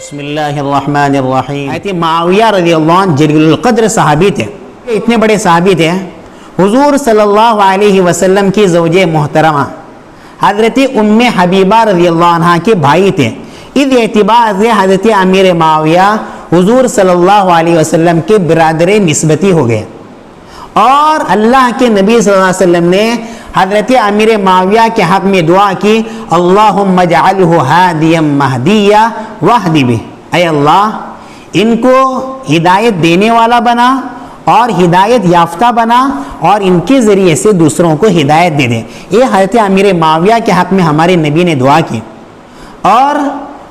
بسم اللہ الرحمن الرحیم. معاویہ رضی اللہ عنہ جلیل القدر صحابی تھے. اتنے بڑے صحابی تھے. حضور صلی اللہ علیہ وسلم کی زوجہ محترمہ حضرت ام حبیبہ رضی اللہ عنہ کے بھائی تھے. اس اعتبار سے حضرت امیر معاویہ حضور صلی اللہ علیہ وسلم کے برادر نسبتی ہو گئے. اور اللہ کے نبی صلی اللہ علیہ وسلم نے حضرت امیر معاویہ کے حق میں دعا کی, اللہم اجعلہ ہادیا مہدیا واہدی بہ. اے اللہ ان کو ہدایت دینے والا بنا اور ہدایت یافتہ بنا اور ان کے ذریعے سے دوسروں کو ہدایت دے دے. یہ حضرت امیر معاویہ کے حق میں ہمارے نبی نے دعا کی. اور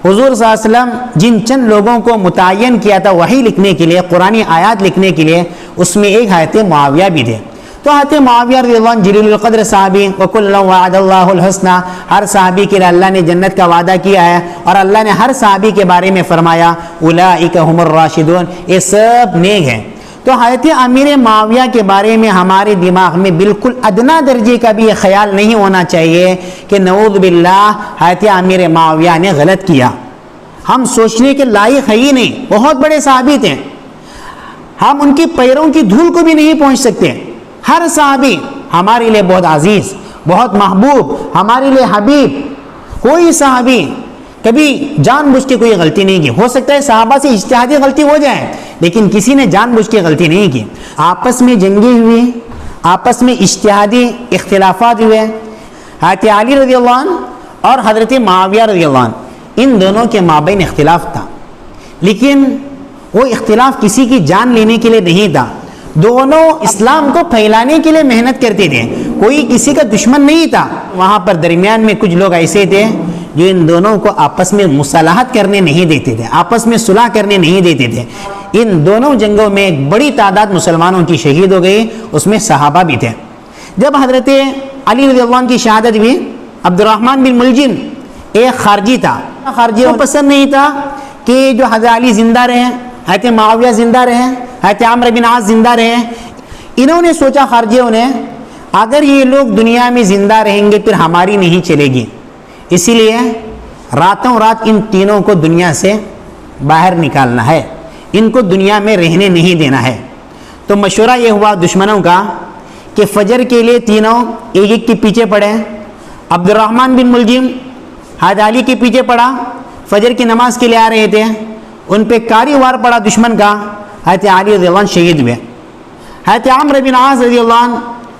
حضور صلی اللہ علیہ وسلم جن چند لوگوں کو متعین کیا تھا وحی لکھنے کے لیے, قرآنی آیات لکھنے کے لیے, اس میں ایک حضرت معاویہ بھی تھے. تو حضرت معاویہ رضی اللہ عنہ جلیل القدر صحابی, وَكُلًّا وَعَدَ اللَّهُ الْحُسْنَى, ہر صحابی کے لیے اللہ نے جنت کا وعدہ کیا ہے. اور اللہ نے ہر صحابی کے بارے میں فرمایا اولئک هم الراشدون, یہ سب نیک ہیں. تو حضرت امیر معاویہ کے بارے میں ہمارے دماغ میں بالکل ادنا درجے کا بھی یہ خیال نہیں ہونا چاہیے کہ نعوذ باللہ حضرت امیر معاویہ نے غلط کیا. ہم سوچنے کے لائق ہے ہی نہیں. بہت بڑے صحابی تھے, ہم ان کی پیروں کی دھول کو بھی نہیں پہنچ سکتے. ہر صحابی ہمارے لیے بہت عزیز, بہت محبوب, ہمارے لیے حبیب. کوئی صحابی کبھی جان بوجھ کے کوئی غلطی نہیں کی. ہو سکتا ہے صحابہ سے اجتہادی غلطی ہو جائے, لیکن کسی نے جان بوجھ کے غلطی نہیں کی. آپس میں جنگیں ہوئی, آپس میں اجتہادی اختلافات ہوئے. حضرت علی رضی اللہ عنہ اور حضرت معاویہ رضی اللہ عنہ, ان دونوں کے مابین اختلاف تھا, لیکن وہ اختلاف کسی کی جان لینے کے لیے نہیں تھا. دونوں اسلام کو پھیلانے کے لیے محنت کرتے تھے, کوئی کسی کا دشمن نہیں تھا. وہاں پر درمیان میں کچھ لوگ ایسے تھے جو ان دونوں کو آپس میں مصالحت کرنے نہیں دیتے تھے, آپس میں صلح کرنے نہیں دیتے تھے. ان دونوں جنگوں میں ایک بڑی تعداد مسلمانوں کی شہید ہو گئی, اس میں صحابہ بھی تھے. جب حضرت علی رضی اللہ عنہ کی شہادت ہوئی, عبد الرحمن بن ملجم ایک خارجی تھا. خارجی کو پسند نہیں تھا کہ جو حضرت علی زندہ رہے, حضرت معاویہ زندہ رہے, حضرت عمرو بن عاص زندہ رہے. انہوں نے سوچا, خارجیوں نے, اگر یہ لوگ دنیا میں زندہ رہیں گے پھر ہماری نہیں چلے گی, اسی لیے راتوں رات ان تینوں کو دنیا سے باہر نکالنا ہے, ان کو دنیا میں رہنے نہیں دینا ہے. تو مشورہ یہ ہوا دشمنوں کا کہ فجر کے لیے تینوں ایک ایک کے پیچھے پڑے. عبد الرحمن بن ملجم حضرت علی کے پیچھے پڑا, فجر کی نماز کے لیے آ رہے تھے, ان پہ کاری وار پڑا دشمن کا, حضرت علی رضی اللہ عنہ شہید ہوئے. حضرت عمرو بن عاص رضی اللہ عنہ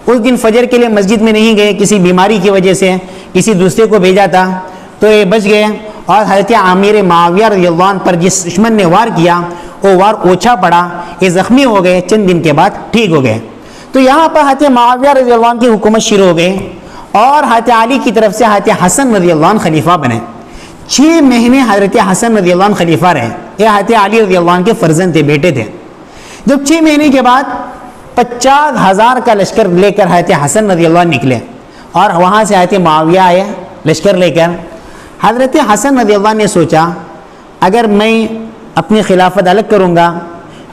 اس دن فجر کے لیے مسجد میں نہیں گئے, کسی بیماری کی وجہ سے کسی دوسرے کو بھیجا تھا, تو یہ بچ گئے. اور حضرت امیر معاویہ رضی اللہ عنہ پر جس دشمن نے وار کیا وہ وار اوچھا پڑا, یہ زخمی ہو گئے, چند دن کے بعد ٹھیک ہو گئے. تو یہاں پر حضرت معاویہ رضی اللہ عنہ کی حکومت شروع ہو گئی اور حضرت علی کی طرف سے حضرت حسن رضی اللہ عنہ خلیفہ بنے. 6 مہینے حضرت حسن رضی اللہ عنہ خلیفہ رہے. یہ حضرت علی رضی اللہ عنہ کے فرزند تھے, بیٹے تھے. جب 6 مہینے کے بعد 50,000 کا لشکر لے کر حضرت حسن رضی اللہ عنہ نکلے اور وہاں سے حضرت معاویہ آئے لشکر لے کر. حضرت حسن رضی اللہ عنہ نے سوچا اگر میں اپنی خلافت الگ کروں گا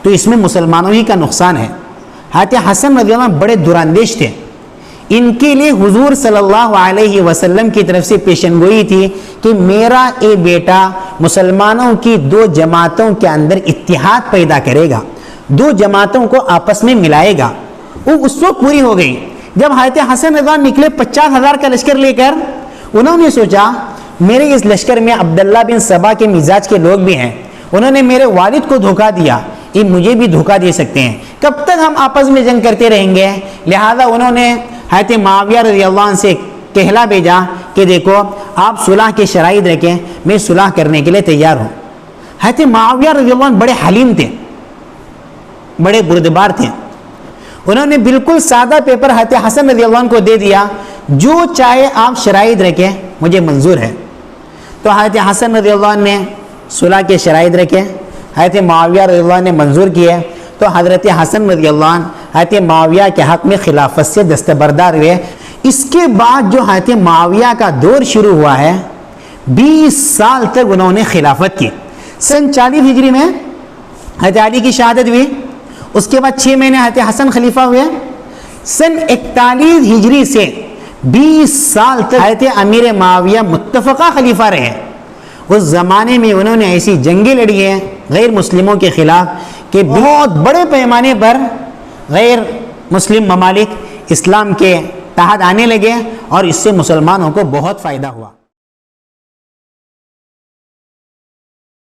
تو اس میں مسلمانوں ہی کا نقصان ہے. حضرت حسن رضی اللہ عنہ بڑے دراندیش تھے. ان کے لیے حضور صلی اللہ علیہ وسلم کی طرف سے پیشن گوئی تھی کہ میرا اے بیٹا مسلمانوں کی 2 جماعتوں کے اندر اتحاد پیدا کرے گا, 2 جماعتوں کو آپس میں ملائے گا. وہ اس وقت پوری ہو گئی جب حضرت حسن رضی اللہ عنہ نکلے 50,000 کا لشکر لے کر. انہوں نے سوچا میرے اس لشکر میں عبداللہ بن سبا کے مزاج کے لوگ بھی ہیں, انہوں نے میرے والد کو دھوکہ دیا, یہ مجھے بھی دھوکہ دے سکتے ہیں, کب تک ہم آپس میں جنگ کرتے رہیں گے. لہذا انہوں نے حضرت معاویہ رضی اللہ عنہ سے کہلا بھیجا کہ دیکھو آپ صلح کے شرائط رکھیں, میں صلح کرنے کے لیے تیار ہوں. حضرت معاویہ رضی اللہ عنہ بڑے حلیم تھے, بڑے بردبار تھے. انہوں نے بالکل سادہ پیپر حضرت حسن رضی اللہ عنہ کو دے دیا, جو چاہے آپ شرائط رکھیں مجھے منظور ہے. تو حضرت حسن رضی اللہ عنہ نے صلح کے شرائط رکھے, حضرت معاویہ رضی اللہ عنہ نے منظور کیے. تو حضرت حسن رضی اللہ عنہ حضرت معاویہ کے حق میں خلافت سے دستبردار ہوئے. اس کے بعد جو حضرت معاویہ کا دور شروع ہوا ہے 20 سال تک انہوں نے خلافت کی. سن 40 ہجری میں حضرت علی کی شہادت ہوئی, اس کے بعد 6 مہینے حضرت حسن خلیفہ ہوئے. سن 41 ہجری سے 20 سال تک حضرت امیر معاویہ متفقہ خلیفہ رہے. اس زمانے میں انہوں نے ایسی جنگیں لڑی ہیں غیر مسلموں کے خلاف کہ بہت بڑے پیمانے پر غیر مسلم ممالک اسلام کے تحت آنے لگے اور اس سے مسلمانوں کو بہت فائدہ ہوا.